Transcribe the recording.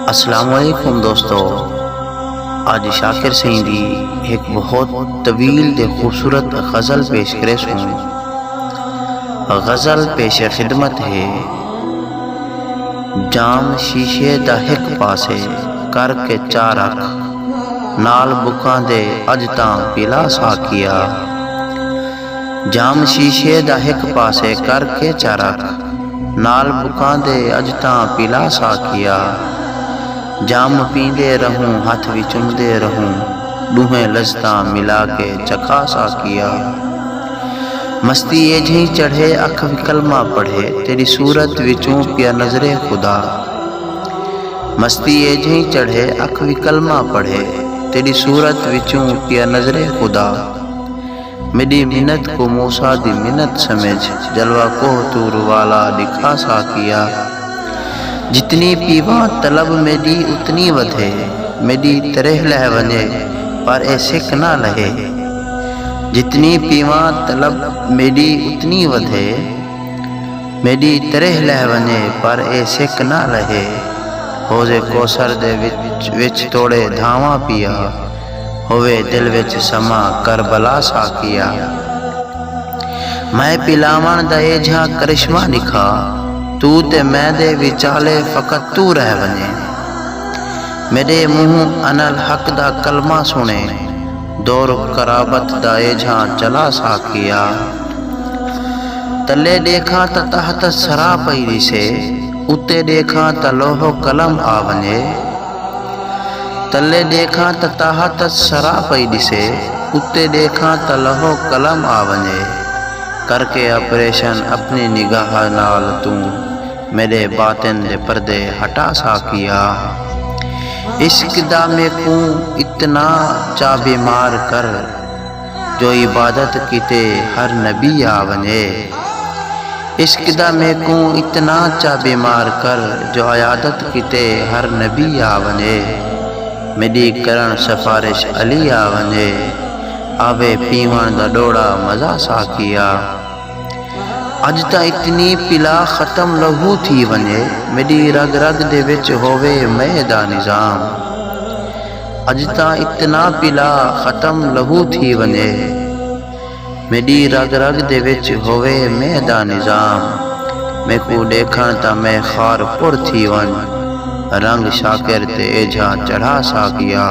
السلام علیکم دوستو، آج شاکر سائیں دی ایک بہت طویل دے خوبصورت غزل پیش کرے سوں۔ غزل پیش خدمت ہے۔ جام شیشے دا ہک پاسے کر کے چار اکھ، نال بکاں دے اج تاں پلا ساکیا۔ جام شیشے دا ہک پاسے کر کے چار اکھ، نال بکاں دے اج تاں پلا ساکیا۔ جام پیندے رہوں ہاتھ وی چمدے رہوں، دوہیں لذتاں ملا کے چکھا ساکیا۔ مستی اے جھیں چڑھے اکھ وی کلمہ پڑھے، تیری صورت وچوں پیا نظر خدا۔ مستی اے جھیں چڑھے اکھ وی کلمہ پڑھے، تیری صورت وچوں پیا نظر خدا۔ میری منت کو موسیٰ دی منت سمجھ، جلوہ کوہ تور والا دکھا ساکیا۔ جتنی پیواں طلب میری اتنی ودھے، میری ترہ لہ ونجے پر اے سکھ نہ لہے۔ جتنی پیواں طلب میری اتنی ودھے، میری ترہ لہ ونجے پر اے سکھ نہ لہے۔ حوضے کوثر دے وچ توڑے دھاواں پیا، ہوئے دل وچ سما کربلا ساکیا۔ میں پلاوان دا اے جھاں کرشمہ دکھا، تو تے میں دے وچالے فقط تو رہ ونجے۔ میرے منہ انا الحق دا کلمہ سنے، دور قرابت دا اے جھاں چلا ساکیا۔ تلے دیکھاں تا تحت سرا پئی دسے، اتے دیکھاں تا لوح قلم آ ونجے۔ تلے دیکھاں تا تحت سرا پئی دسے، اتے دیکھاں تا لوح قلم آ ونجے۔ کر کے آپریشن اپنی نگاہ نال توں، میرے باطن دے پردے ہٹا ساکیا۔ عشق دا میں کو اتنا چا بیمار کر، جو عبادت کیتے ہر نبی آ ونجے۔ عشق دا میں کو اتنا چا بیمار کر، جو عیادت کیتے ہر نبی آ ونجے۔ میری کرن سفارش علی آ ونجے، آوے پیوان دا ڈوڑا مزہ ساکیا۔ اج تا اتنی پلا ختم لہو تھی ونجے، میری رگ رگ دے وچ ہووے مے دا نظام۔ اج تا اتنا پلا ختم لہو تھی ونجے، میری رگ رگ دے وچ ہووے مے دا نظام۔ میں کو دیکھاں تا میں خار پور تھی ون، رنگ شاکر تے اے جھاں چڑھا ساکیا۔